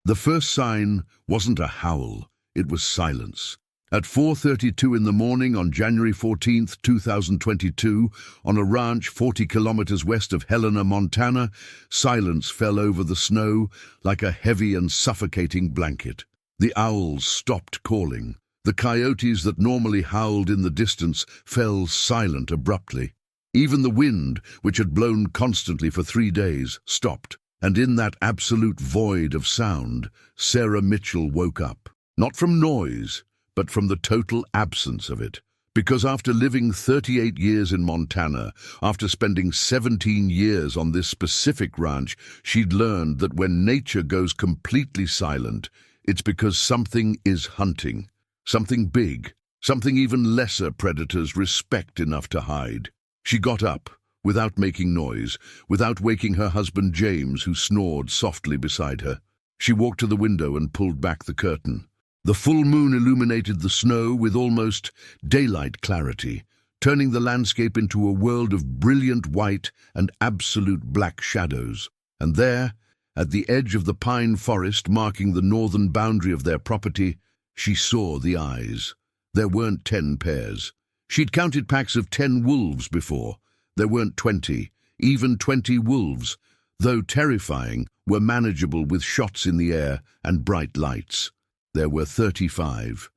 The first sign wasn't a howl, it was silence. At 4:32 in the morning on January 14, 2022, on a ranch 40 kilometers west of Helena, Montana, silence fell over the snow like a heavy and suffocating blanket. The owls stopped calling. The coyotes that normally howled in the distance fell silent abruptly. Even the wind, which had blown constantly for 3 days, stopped. And in that absolute void of sound, Sarah Mitchell woke up. Not from noise, but from the total absence of it. Because after living 38 years in Montana, after spending 17 years on this specific ranch, she'd learned that when nature goes completely silent, it's because something is hunting. Something big, something even lesser predators respect enough to hide. She got up, without making noise, without waking her husband James, who snored softly beside her. She walked to the window and pulled back the curtain. The full moon illuminated the snow with almost daylight clarity, turning the landscape into a world of brilliant white and absolute black shadows. And there, at the edge of the pine forest marking the northern boundary of their property, she saw the eyes. There weren't 10 pairs. She'd counted packs of 10 wolves before. There weren't 20, even 20 wolves, though terrifying, were manageable with shots in the air and bright lights. There were 35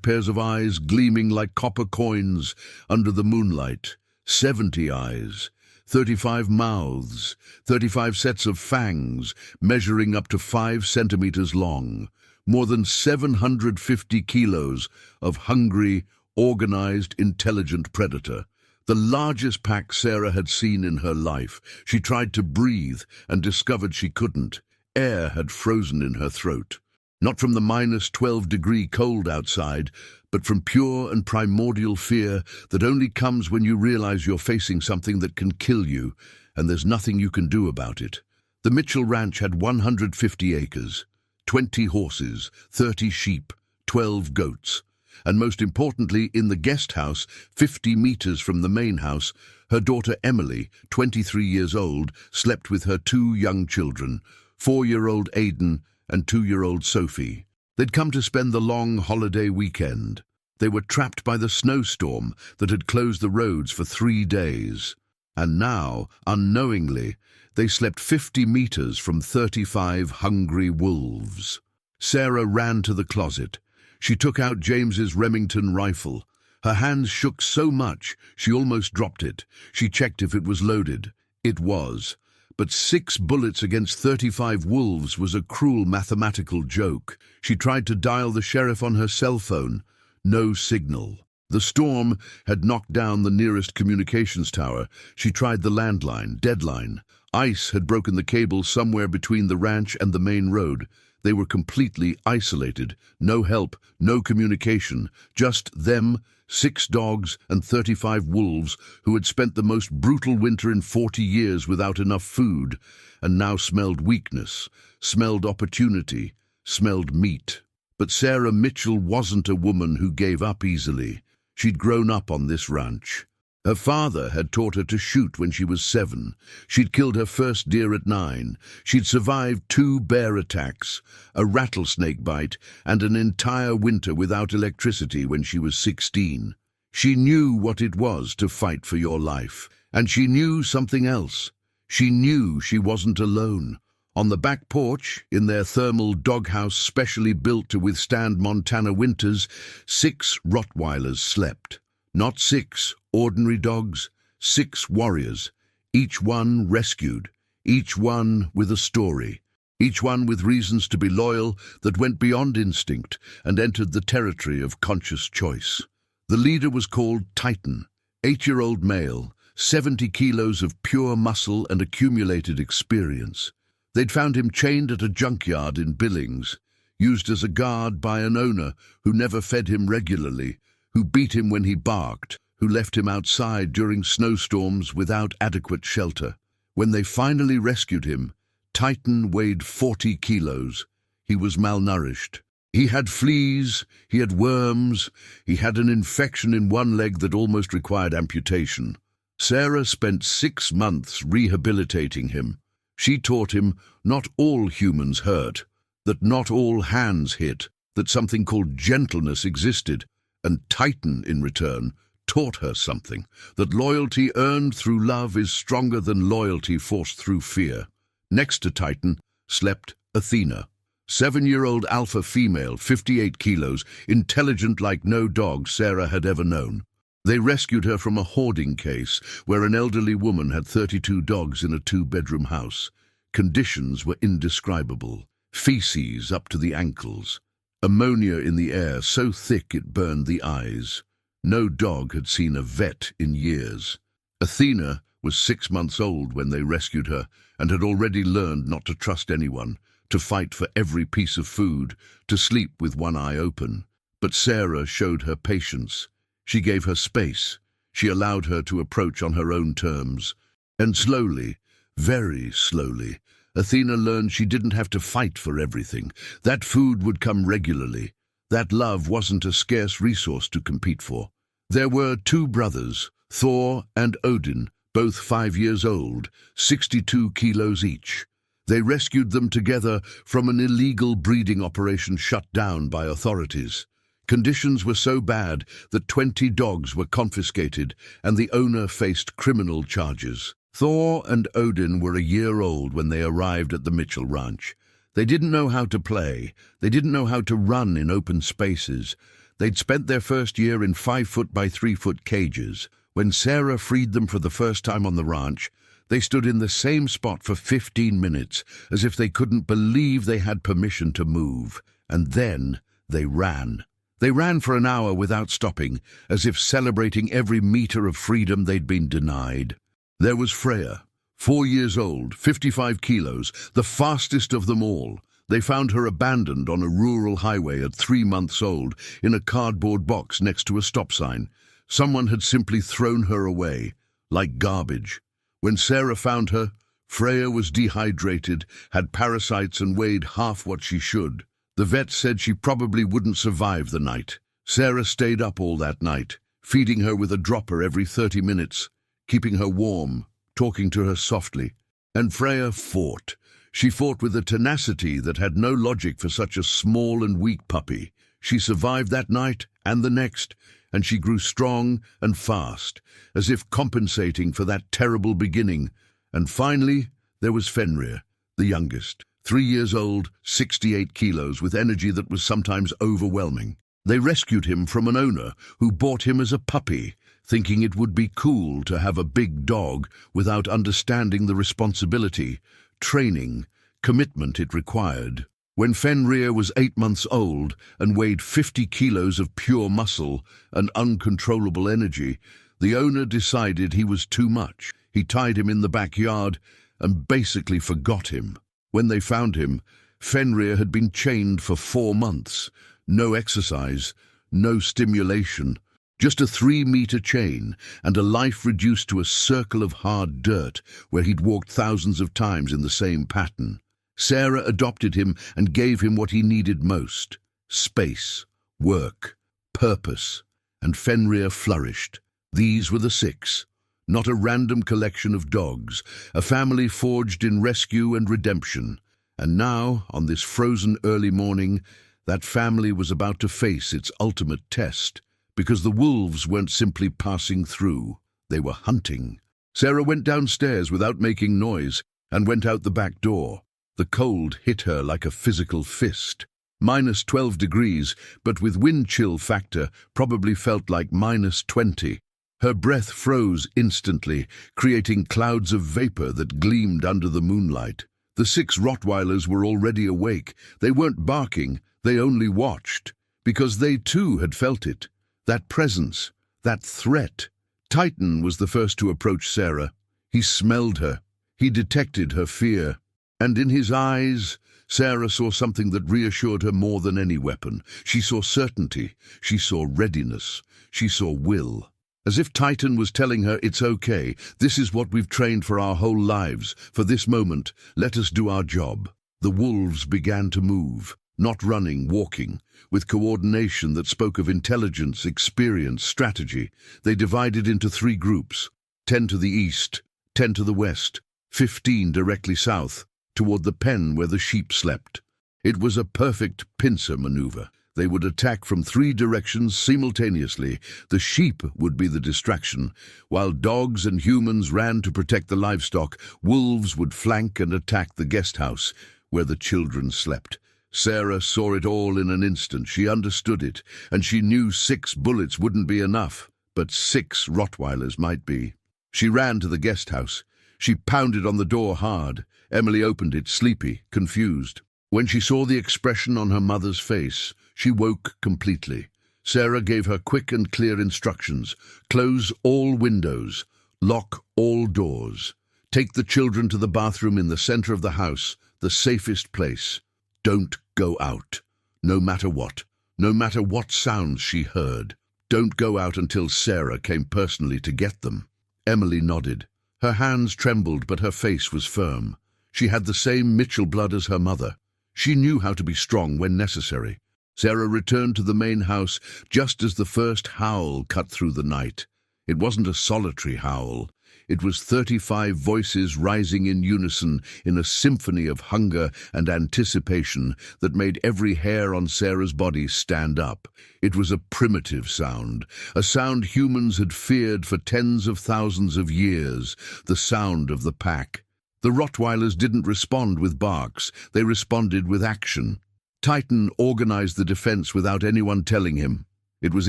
pairs of eyes gleaming like copper coins under the moonlight, 70 eyes, 35 mouths, 35 sets of fangs measuring up to 5 centimeters long, more than 750 kilos of hungry, organized, intelligent predator. The largest pack Sarah had seen in her life. She tried to breathe and discovered she couldn't. Air had frozen in her throat. Not from the -12-degree cold outside, but from pure and primordial fear that only comes when you realize you're facing something that can kill you, and there's nothing you can do about it. The Mitchell Ranch had 150 acres, 20 horses, 30 sheep, 12 goats. And most importantly, in the guest house, 50 meters from the main house, her daughter Emily, 23 years old, slept with her 2 young children, 4-year-old Aidan and 2-year-old Sophie. They'd come to spend the long holiday weekend. They were trapped by the snowstorm that had closed the roads for 3 days. And now, unknowingly, they slept 50 meters from 35 hungry wolves. Sarah ran to the closet. She took out James's Remington rifle. Her hands shook so much she almost dropped it. She checked if it was loaded. It was. But 6 bullets against 35 wolves was a cruel mathematical joke. She tried to dial the sheriff on her cell phone. No signal. The storm had knocked down the nearest communications tower. She tried the landline, deadline. Ice had broken the cable somewhere between the ranch and the main road. They were completely isolated. No help, no communication. Just them, 6 dogs and 35 wolves who had spent the most brutal winter in 40 years without enough food, and now smelled weakness, smelled opportunity, smelled meat. But Sarah Mitchell wasn't a woman who gave up easily. She'd grown up on this ranch. Her father had taught her to shoot when she was 7. She'd killed her first deer at 9. She'd survived 2 bear attacks, a rattlesnake bite, and an entire winter without electricity when she was 16. She knew what it was to fight for your life, and she knew something else. She knew she wasn't alone. On the back porch, in their thermal doghouse specially built to withstand Montana winters, 6 Rottweilers slept. Not 6 ordinary dogs, 6 warriors, each one rescued, each one with a story, each one with reasons to be loyal that went beyond instinct and entered the territory of conscious choice. The leader was called Titan, 8-year-old male, 70 kilos of pure muscle and accumulated experience. They'd found him chained at a junkyard in Billings, used as a guard by an owner who never fed him regularly, who beat him when he barked, who left him outside during snowstorms without adequate shelter. When they finally rescued him, Titan weighed 40 kilos. He was malnourished. He had fleas, he had worms, he had an infection in one leg that almost required amputation. Sarah spent 6 months rehabilitating him. She taught him not all humans hurt, that not all hands hit, that something called gentleness existed, and Titan, in return, taught her something, that loyalty earned through love is stronger than loyalty forced through fear. Next to Titan slept Athena, 7-year-old alpha female, 58 kilos, intelligent like no dog Sarah had ever known. They rescued her from a hoarding case where an elderly woman had 32 dogs in a 2-bedroom house. Conditions were indescribable. Feces up to the ankles. Ammonia in the air so thick it burned the eyes. No dog had seen a vet in years. Athena was 6 months old when they rescued her and had already learned not to trust anyone, to fight for every piece of food, to sleep with one eye open. But Sarah showed her patience. She gave her space. She allowed her to approach on her own terms. And slowly, very slowly, Athena learned she didn't have to fight for everything. That food would come regularly. That love wasn't a scarce resource to compete for. There were 2 brothers, Thor and Odin, both 5 years old, 62 kilos each. They rescued them together from an illegal breeding operation shut down by authorities. Conditions were so bad that 20 dogs were confiscated and the owner faced criminal charges. Thor and Odin were a year old when they arrived at the Mitchell Ranch. They didn't know how to play. They didn't know how to run in open spaces. They'd spent their first year in 5-foot by 3-foot cages. When Sarah freed them for the first time on the ranch, they stood in the same spot for 15 minutes, as if they couldn't believe they had permission to move. And then they ran. They ran for an hour without stopping, as if celebrating every meter of freedom they'd been denied. There was Freya, 4 years old, 55 kilos, the fastest of them all. They found her abandoned on a rural highway at 3 months old, in a cardboard box next to a stop sign. Someone had simply thrown her away, like garbage. When Sarah found her, Freya was dehydrated, had parasites and weighed half what she should. The vet said she probably wouldn't survive the night. Sarah stayed up all that night, feeding her with a dropper every 30 minutes, keeping her warm, talking to her softly. And Freya fought. She fought with a tenacity that had no logic for such a small and weak puppy. She survived that night and the next, and she grew strong and fast, as if compensating for that terrible beginning. And finally, there was Fenrir, the youngest, 3 years old, 68 kilos, with energy that was sometimes overwhelming. They rescued him from an owner who bought him as a puppy, thinking it would be cool to have a big dog without understanding the responsibility, training, commitment it required. When Fenrir was 8 months old and weighed 50 kilos of pure muscle and uncontrollable energy, the owner decided he was too much. He tied him in the backyard and basically forgot him. When they found him, Fenrir had been chained for 4 months. No exercise, no stimulation, just a 3-meter chain and a life reduced to a circle of hard dirt where he'd walked thousands of times in the same pattern. Sarah adopted him and gave him what he needed most: space, work, purpose, and Fenrir flourished. These were the 6, not a random collection of dogs, a family forged in rescue and redemption. And now, on this frozen early morning, that family was about to face its ultimate test, because the wolves weren't simply passing through, they were hunting. Sarah went downstairs without making noise and went out the back door. The cold hit her like a physical fist. -12 degrees, but with wind chill factor, probably felt like -20. Her breath froze instantly, creating clouds of vapor that gleamed under the moonlight. The 6 Rottweilers were already awake. They weren't barking, they only watched, because they too had felt it. That presence, that threat. Titan was the first to approach Sarah. He smelled her. He detected her fear. And in his eyes, Sarah saw something that reassured her more than any weapon. She saw certainty. She saw readiness. She saw will. As if Titan was telling her, it's okay, this is what we've trained for our whole lives. For this moment, let us do our job. The wolves began to move, not running, walking, with coordination that spoke of intelligence, experience, strategy. They divided into 3 groups, 10 to the east, 10 to the west, 15 directly south, toward the pen where the sheep slept. It was a perfect pincer maneuver. They would attack from 3 directions simultaneously. The sheep would be the distraction. While dogs and humans ran to protect the livestock, wolves would flank and attack the guest house, where the children slept. Sarah saw it all in an instant. She understood it, and she knew 6 bullets wouldn't be enough, but 6 Rottweilers might be. She ran to the guest house. She pounded on the door hard. Emily opened it, sleepy, confused. When she saw the expression on her mother's face, she woke completely. Sarah gave her quick and clear instructions. Close all windows. Lock all doors. Take the children to the bathroom in the center of the house, the safest place. Don't go out, no matter what sounds she heard. Don't go out until Sarah came personally to get them. Emily nodded. Her hands trembled, but her face was firm. She had the same Mitchell blood as her mother. She knew how to be strong when necessary. Sarah returned to the main house just as the first howl cut through the night. It wasn't a solitary howl. It was 35 voices rising in unison in a symphony of hunger and anticipation that made every hair on Sarah's body stand up. It was a primitive sound, a sound humans had feared for tens of thousands of years, the sound of the pack. The Rottweilers didn't respond with barks, they responded with action. Titan organized the defense without anyone telling him. It was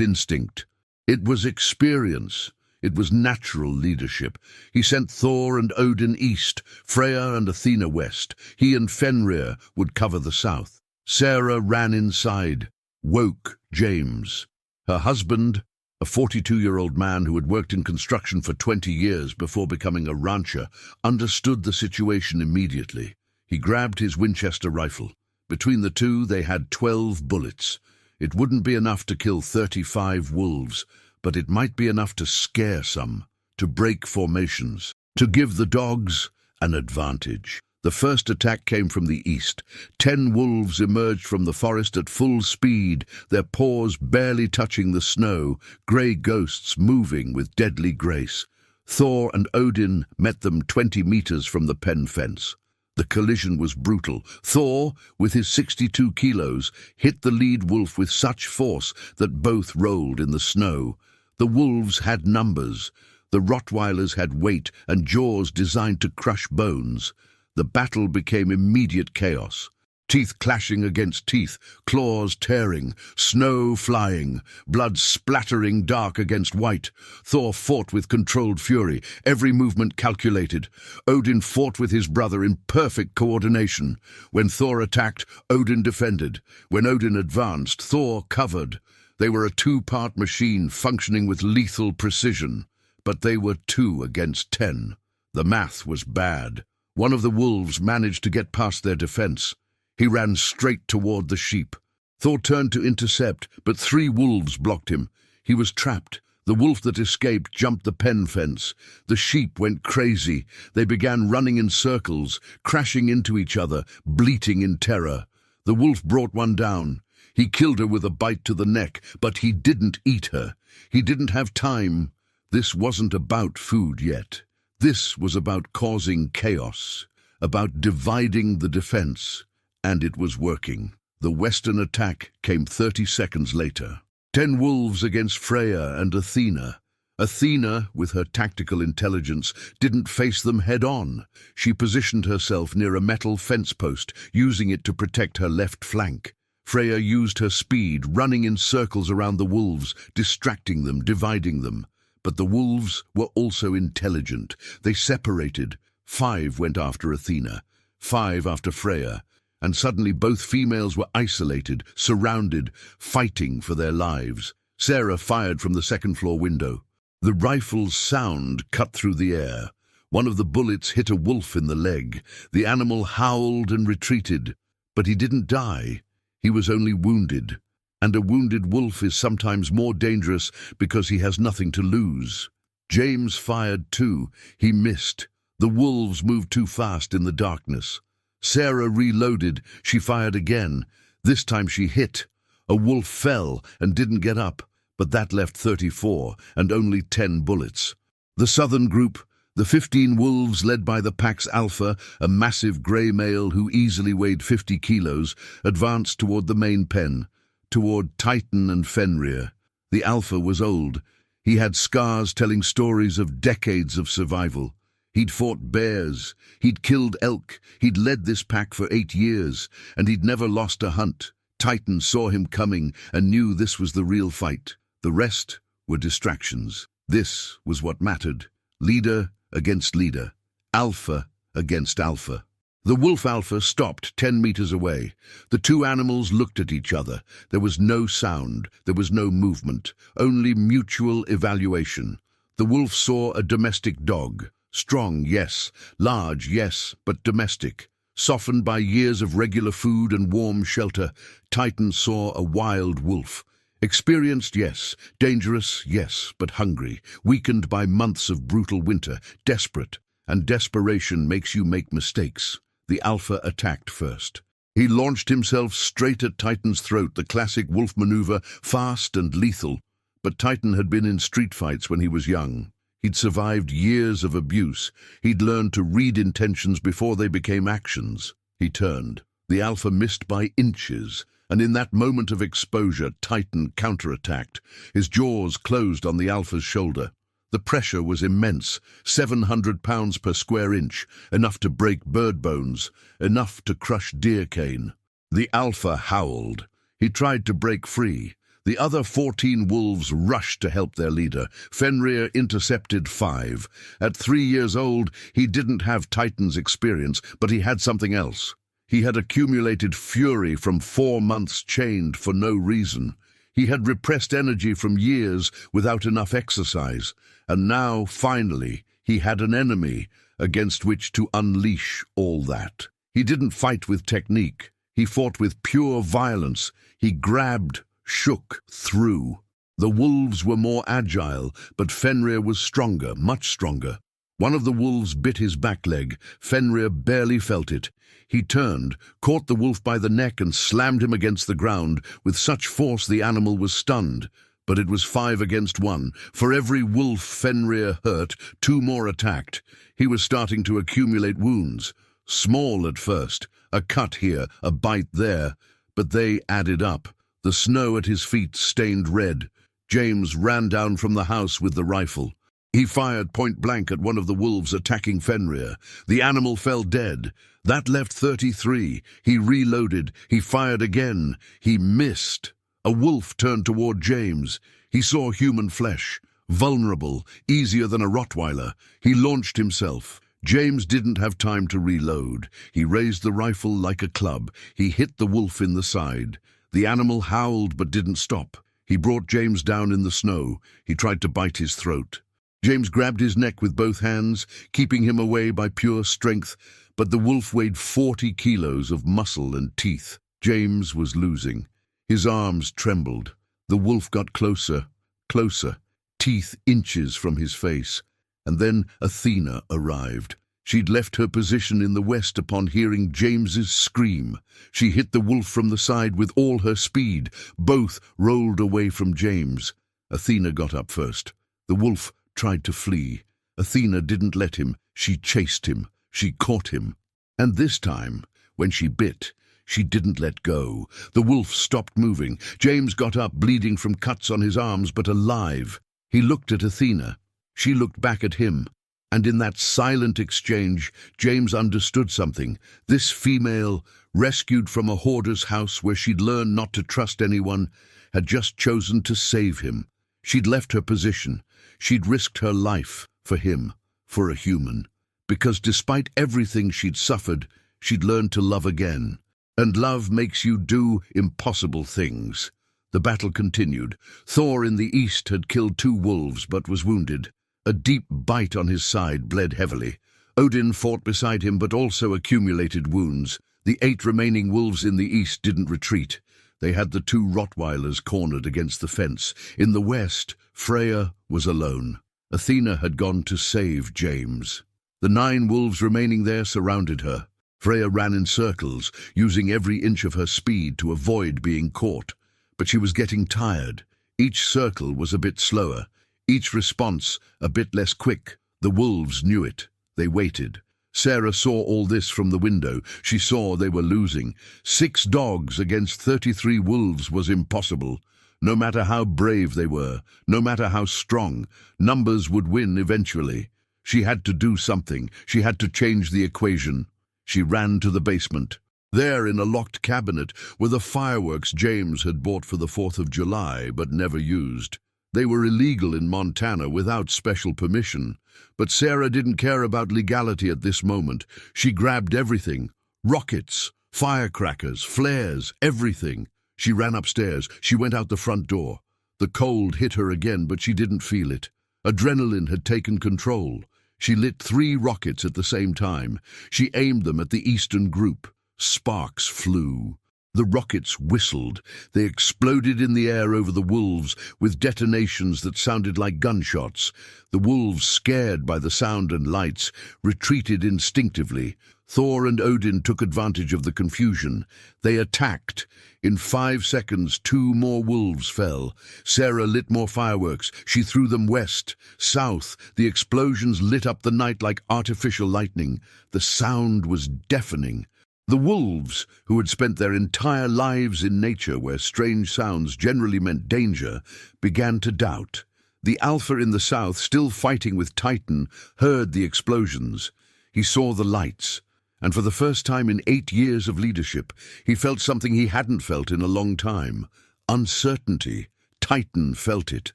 instinct. It was experience. It was natural leadership. He sent Thor and Odin east, Freya and Athena west. He and Fenrir would cover the south. Sarah ran inside, woke James. Her husband, a 42-year-old man who had worked in construction for 20 years before becoming a rancher, understood the situation immediately. He grabbed his Winchester rifle. Between the two, they had 12 bullets. It wouldn't be enough to kill 35 wolves, but it might be enough to scare some, to break formations, to give the dogs an advantage. The first attack came from the east. 10 wolves emerged from the forest at full speed, their paws barely touching the snow, grey ghosts moving with deadly grace. Thor and Odin met them 20 meters from the pen fence. The collision was brutal. Thor, with his 62 kilos, hit the lead wolf with such force that both rolled in the snow. The wolves had numbers. The Rottweilers had weight and jaws designed to crush bones. The battle became immediate chaos. Teeth clashing against teeth, claws tearing, snow flying, blood splattering dark against white. Thor fought with controlled fury, every movement calculated. Odin fought with his brother in perfect coordination. When Thor attacked, Odin defended. When Odin advanced, Thor covered. They were a 2-part machine functioning with lethal precision. But they were 2 against 10. The math was bad. One of the wolves managed to get past their defense. He ran straight toward the sheep. Thor turned to intercept, but 3 wolves blocked him. He was trapped. The wolf that escaped jumped the pen fence. The sheep went crazy. They began running in circles, crashing into each other, bleating in terror. The wolf brought one down. He killed her with a bite to the neck, but he didn't eat her. He didn't have time. This wasn't about food yet. This was about causing chaos, about dividing the defense. And it was working. The western attack came 30 seconds later. 10 wolves against Freya and Athena. Athena, with her tactical intelligence, didn't face them head-on. She positioned herself near a metal fence post, using it to protect her left flank. Freya used her speed, running in circles around the wolves, distracting them, dividing them. But the wolves were also intelligent. They separated. 5 went after Athena, 5 after Freya, and suddenly both females were isolated, surrounded, fighting for their lives. Sarah fired from the 2nd-floor window. The rifle's sound cut through the air. One of the bullets hit a wolf in the leg. The animal howled and retreated, but he didn't die. He was only wounded, and a wounded wolf is sometimes more dangerous because he has nothing to lose. James fired too. He missed. The wolves moved too fast in the darkness. Sarah reloaded. She fired again. This time she hit. A wolf fell and didn't get up, but that left 34 and only 10 bullets. The southern group, The 15 wolves, led by the pack's alpha, a massive grey male who easily weighed 50 kilos, advanced toward the main pen, toward Titan and Fenrir. The alpha was old. He had scars telling stories of decades of survival. He'd fought bears, he'd killed elk, he'd led this pack for 8 years, and he'd never lost a hunt. Titan saw him coming and knew this was the real fight. The rest were distractions. This was what mattered. Leader against leader. Alpha against alpha. The wolf alpha stopped 10 meters away. The two animals looked at each other. There was no sound, there was no movement, only mutual evaluation. The wolf saw a domestic dog. Strong, yes. Large, yes, but domestic. Softened by years of regular food and warm shelter, Titan saw a wild wolf. Experienced, yes. Dangerous, yes, but hungry. Weakened by months of brutal winter. Desperate. And desperation makes you make mistakes. The alpha attacked first. He launched himself straight at Titan's throat, the classic wolf maneuver, fast and lethal. But Titan had been in street fights when he was young. He'd survived years of abuse. He'd learned to read intentions before they became actions. He turned. The alpha missed by inches, and in that moment of exposure, Titan counterattacked. His jaws closed on the alpha's shoulder. The pressure was immense, 700 pounds per square inch, enough to break bird bones, enough to crush deer cane. The alpha howled. He tried to break free. The other 14 wolves rushed to help their leader. Fenrir intercepted 5. At 3 years old, he didn't have Titan's experience, but he had something else. He had accumulated fury from 4 months chained for no reason. He had repressed energy from years without enough exercise. And now, finally, he had an enemy against which to unleash all that. He didn't fight with technique. He fought with pure violence. He grabbed, shook, threw. The wolves were more agile, but Fenrir was stronger, much stronger. One of the wolves bit his back leg. Fenrir barely felt it. He turned, caught the wolf by the neck and slammed him against the ground. With such force the animal was stunned. But it was 5 against 1. For every wolf Fenrir hurt, 2 more attacked. He was starting to accumulate wounds. Small at first, a cut here, a bite there, but they added up. The snow at his feet stained red. James ran down from the house with the rifle. He fired point blank at one of the wolves attacking Fenrir. The animal fell dead. That left 33. He reloaded. He fired again. He missed. A wolf turned toward James. He saw human flesh. Vulnerable, easier than a Rottweiler. He launched himself. James didn't have time to reload. He raised the rifle like a club. He hit the wolf in the side. The animal howled but didn't stop. He brought James down in the snow. He tried to bite his throat. James grabbed his neck with both hands, keeping him away by pure strength, but the wolf weighed 40 kilos of muscle and teeth. James was losing. His arms trembled. The wolf got closer, closer, teeth inches from his face. And then Athena arrived. She'd left her position in the west upon hearing James's scream. She hit the wolf from the side with all her speed. Both rolled away from James. Athena got up first. The wolf tried to flee. Athena didn't let him. She chased him. She caught him. And this time, when she bit, she didn't let go. The wolf stopped moving. James got up, bleeding from cuts on his arms, but alive. He looked at Athena. She looked back at him. And in that silent exchange, James understood something. This female, rescued from a hoarder's house where she'd learned not to trust anyone, had just chosen to save him. She'd left her position. She'd risked her life for him, for a human. Because despite everything she'd suffered, she'd learned to love again. And love makes you do impossible things. The battle continued. Thor in the east had killed 2 wolves but was wounded. A deep bite on his side bled heavily. Odin fought beside him but also accumulated wounds. The 8 remaining wolves in the east didn't retreat. They had the 2 Rottweilers cornered against the fence. In the west, Freya was alone. Athena had gone to save James. The 9 wolves remaining there surrounded her. Freya ran in circles, using every inch of her speed to avoid being caught. But she was getting tired. Each circle was a bit slower. Each response a bit less quick. The wolves knew it. They waited. Sarah saw all this from the window. She saw they were losing. 6 dogs against 33 wolves was impossible. No matter how brave they were, no matter how strong, numbers would win eventually. She had to do something. She had to change the equation. She ran to the basement. There, in a locked cabinet, were the fireworks James had bought for the 4th of July but never used. They were illegal in Montana without special permission. But Sarah didn't care about legality at this moment. She grabbed everything. Rockets, firecrackers, flares, everything. She ran upstairs. She went out the front door. The cold hit her again, but she didn't feel it. Adrenaline had taken control. She lit 3 rockets at the same time. She aimed them at the eastern group. Sparks flew. The rockets whistled. They exploded in the air over the wolves with detonations that sounded like gunshots. The wolves, scared by the sound and lights, retreated instinctively. Thor and Odin took advantage of the confusion. They attacked. In 5 seconds, 2 more wolves fell. Sarah lit more fireworks. She threw them west, south. The explosions lit up the night like artificial lightning. The sound was deafening. The wolves, who had spent their entire lives in nature where strange sounds generally meant danger, began to doubt. The alpha in the south, still fighting with Titan, heard the explosions. He saw the lights, and for the first time in 8 years of leadership, he felt something he hadn't felt in a long time. Uncertainty. Titan felt it,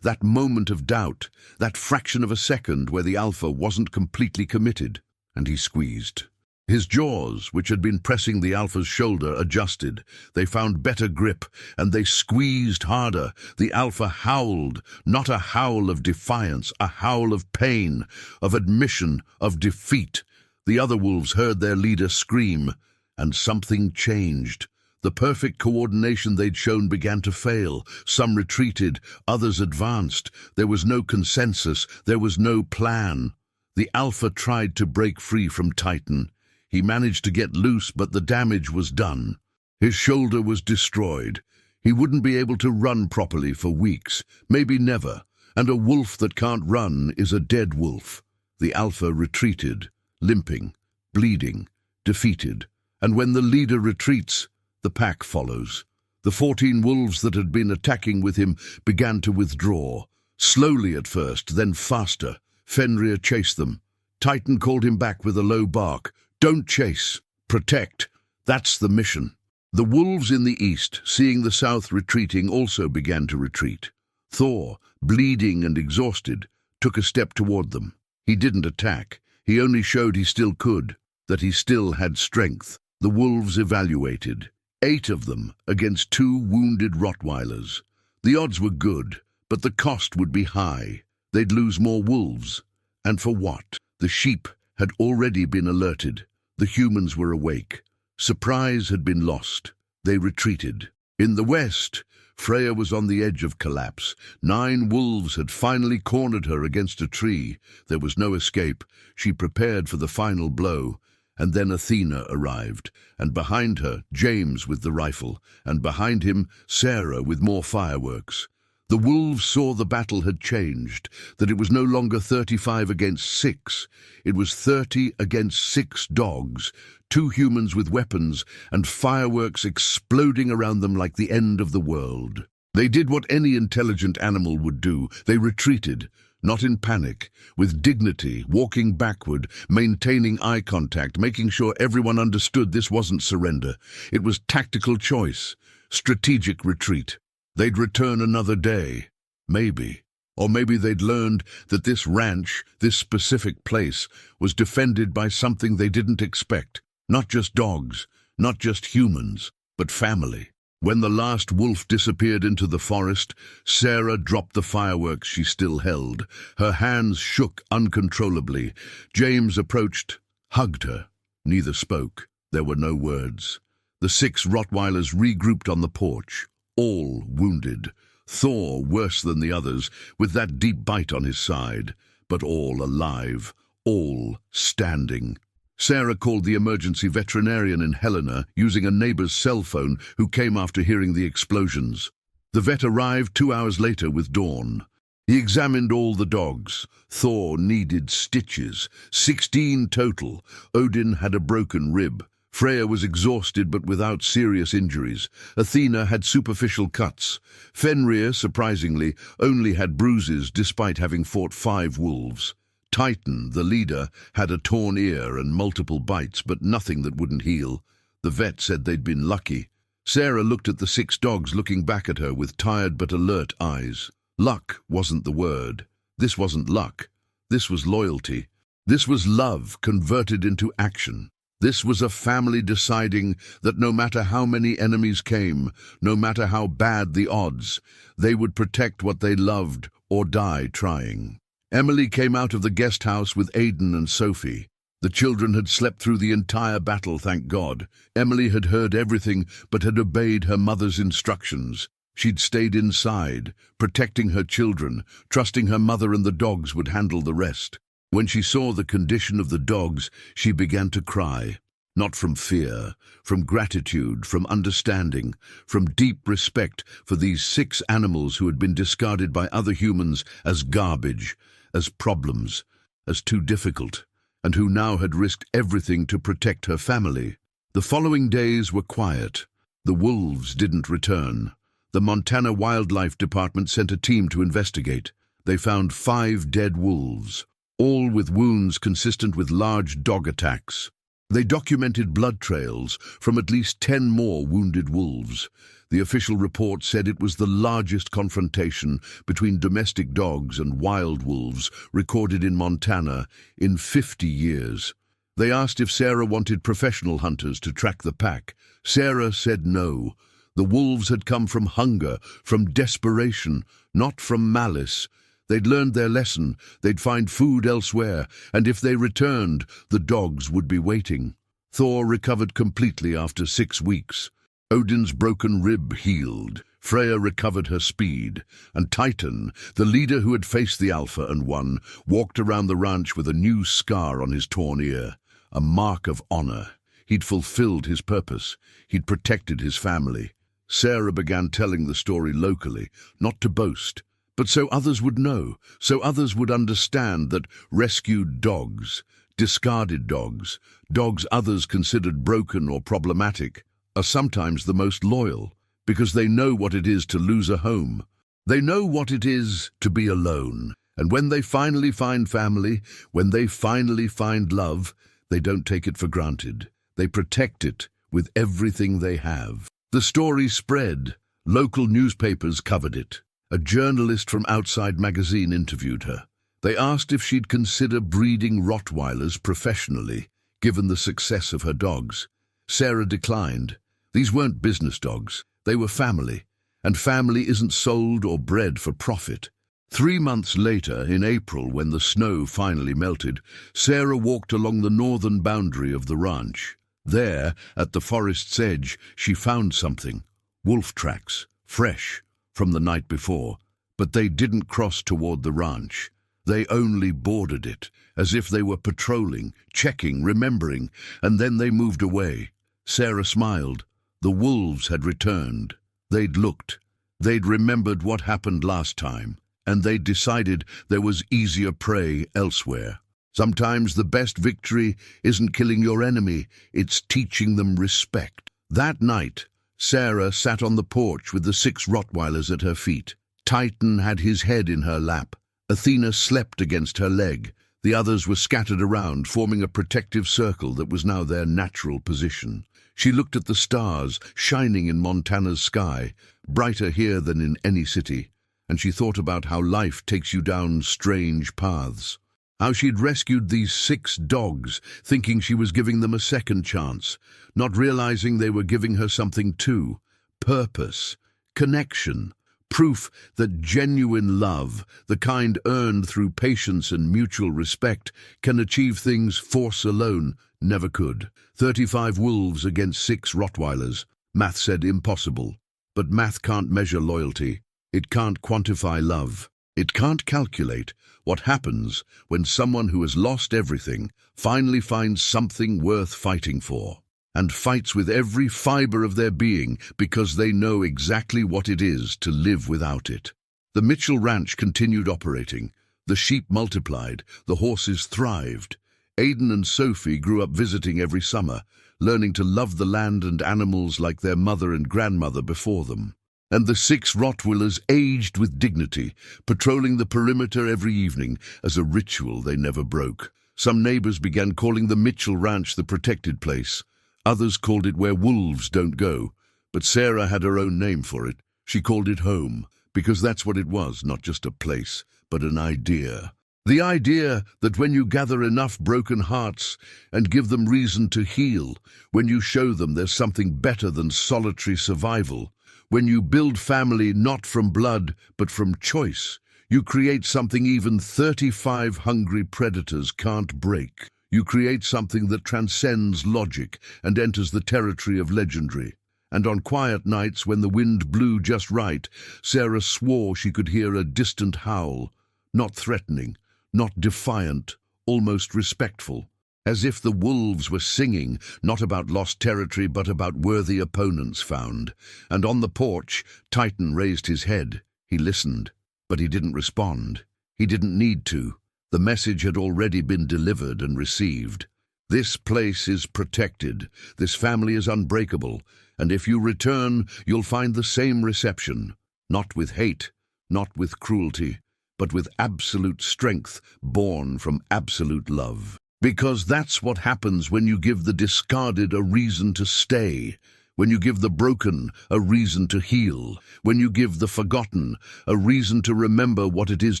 that moment of doubt, that fraction of a second where the alpha wasn't completely committed, and he squeezed. His jaws, which had been pressing the alpha's shoulder, adjusted. They found better grip, and they squeezed harder. The alpha howled, not a howl of defiance, a howl of pain, of admission, of defeat. The other wolves heard their leader scream, and something changed. The perfect coordination they'd shown began to fail. Some retreated, others advanced. There was no consensus, there was no plan. The alpha tried to break free from Titan. He managed to get loose, but the damage was done. His shoulder was destroyed. He wouldn't be able to run properly for weeks, maybe never, and a wolf that can't run is a dead wolf. The alpha retreated, limping, bleeding, defeated, and when the leader retreats, the pack follows. The 14 wolves that had been attacking with him began to withdraw, slowly at first, then faster. Fenrir chased them. Titan called him back with a low bark. Don't chase, protect. That's the mission. The wolves in the east, seeing the south retreating, also began to retreat. Thor, bleeding and exhausted, took a step toward them. He didn't attack. He only showed he still could, that he still had strength. The wolves evaluated. 8 of them against 2 wounded Rottweilers. The odds were good, but the cost would be high. They'd lose more wolves. And for what? The sheep had already been alerted. The humans were awake. Surprise had been lost. They retreated. In the west, Freya was on the edge of collapse. 9 wolves had finally cornered her against a tree. There was no escape. She prepared for the final blow. And then Athena arrived, and behind her, James with the rifle, and behind him, Sarah with more fireworks. The wolves saw the battle had changed, that it was no longer 35 against 6. It was 30 against 6 dogs, 2 humans with weapons, and fireworks exploding around them like the end of the world. They did what any intelligent animal would do. They retreated, not in panic, with dignity, walking backward, maintaining eye contact, making sure everyone understood this wasn't surrender. It was tactical choice, strategic retreat. They'd return another day, maybe. Or maybe they'd learned that this ranch, this specific place, was defended by something they didn't expect. Not just dogs, not just humans, but family. When the last wolf disappeared into the forest, Sarah dropped the fireworks she still held. Her hands shook uncontrollably. James approached, hugged her. Neither spoke. There were no words. The 6 Rottweilers regrouped on the porch. All wounded. Thor worse than the others, with that deep bite on his side, but all alive, all standing. Sarah called the emergency veterinarian in Helena using a neighbor's cell phone who came after hearing the explosions. The vet arrived 2 hours later with Dawn. He examined all the dogs. Thor needed stitches, 16 total. Odin had a broken rib. Freya was exhausted but without serious injuries. Athena had superficial cuts. Fenrir, surprisingly, only had bruises despite having fought 5 wolves. Titan, the leader, had a torn ear and multiple bites, but nothing that wouldn't heal. The vet said they'd been lucky. Sarah looked at the 6 dogs looking back at her with tired but alert eyes. Luck wasn't the word. This wasn't luck. This was loyalty. This was love converted into action. This was a family deciding that no matter how many enemies came, no matter how bad the odds, they would protect what they loved or die trying. Emily came out of the guest house with Aidan and Sophie. The children had slept through the entire battle, thank God. Emily had heard everything but had obeyed her mother's instructions. She'd stayed inside, protecting her children, trusting her mother and the dogs would handle the rest. When she saw the condition of the dogs, she began to cry. Not from fear, from gratitude, from understanding, from deep respect for these 6 animals who had been discarded by other humans as garbage, as problems, as too difficult, and who now had risked everything to protect her family. The following days were quiet. The wolves didn't return. The Montana Wildlife Department sent a team to investigate. They found 5 dead wolves, all with wounds consistent with large dog attacks. They documented blood trails from at least 10 more wounded wolves. The official report said it was the largest confrontation between domestic dogs and wild wolves recorded in Montana in 50 years. They asked if Sarah wanted professional hunters to track the pack. Sarah said no. The wolves had come from hunger, from desperation, not from malice. They'd learned their lesson, they'd find food elsewhere, and if they returned, the dogs would be waiting. Thor recovered completely after 6 weeks. Odin's broken rib healed. Freya recovered her speed. And Titan, the leader who had faced the Alpha and won, walked around the ranch with a new scar on his torn ear, a mark of honor. He'd fulfilled his purpose. He'd protected his family. Sarah began telling the story locally, not to boast, but so others would know, so others would understand that rescued dogs, discarded dogs, dogs others considered broken or problematic, are sometimes the most loyal, because they know what it is to lose a home. They know what it is to be alone, and when they finally find family, when they finally find love, they don't take it for granted. They protect it with everything they have. The story spread. Local newspapers covered it. A journalist from Outside Magazine interviewed her. They asked if she'd consider breeding Rottweilers professionally, given the success of her dogs. Sarah declined. These weren't business dogs. They were family, and family isn't sold or bred for profit. 3 months later, in April, when the snow finally melted, Sarah walked along the northern boundary of the ranch. There, at the forest's edge, she found something. Wolf tracks, fresh, from the night before. But they didn't cross toward the ranch. They only bordered it, as if they were patrolling, checking, remembering, and then they moved away. Sarah smiled. The wolves had returned. They'd looked. They'd remembered what happened last time, and they'd decided there was easier prey elsewhere. Sometimes the best victory isn't killing your enemy, it's teaching them respect. That night, Sarah sat on the porch with the 6 Rottweilers at her feet. Titan had his head in her lap. Athena slept against her leg. The others were scattered around, forming a protective circle that was now their natural position. She looked at the stars shining in Montana's sky, brighter here than in any city, and she thought about how life takes you down strange paths. How she'd rescued these 6 dogs, thinking she was giving them a second chance, not realizing they were giving her something too. Purpose, connection, proof that genuine love, the kind earned through patience and mutual respect, can achieve things force alone never could. 35 wolves against 6 Rottweilers. Math said impossible. But math can't measure loyalty. It can't quantify love. It can't calculate what happens when someone who has lost everything finally finds something worth fighting for, and fights with every fiber of their being because they know exactly what it is to live without it. The Mitchell Ranch continued operating. The sheep multiplied, the horses thrived. Aidan and Sophie grew up visiting every summer, learning to love the land and animals like their mother and grandmother before them. And the 6 Rottweilers aged with dignity, patrolling the perimeter every evening as a ritual they never broke. Some neighbors began calling the Mitchell Ranch the protected place. Others called it where wolves don't go. But Sarah had her own name for it. She called it home, because that's what it was, not just a place, but an idea. The idea that when you gather enough broken hearts and give them reason to heal, when you show them there's something better than solitary survival, when you build family not from blood but from choice, you create something even 35 hungry predators can't break. You create something that transcends logic and enters the territory of legendary. And on quiet nights when the wind blew just right, Sarah swore she could hear a distant howl, not threatening, not defiant, almost respectful, as if the wolves were singing, not about lost territory but about worthy opponents found. And on the porch, Titan raised his head. He listened, but he didn't respond. He didn't need to. The message had already been delivered and received. This place is protected. This family is unbreakable. And if you return, you'll find the same reception. Not with hate, not with cruelty, but with absolute strength born from absolute love. Because that's what happens when you give the discarded a reason to stay, when you give the broken a reason to heal, when you give the forgotten a reason to remember what it is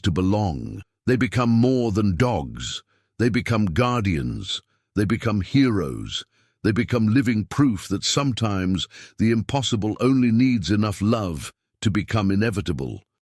to belong. They become more than dogs. They become guardians. They become heroes. They become living proof that sometimes the impossible only needs enough love to become inevitable.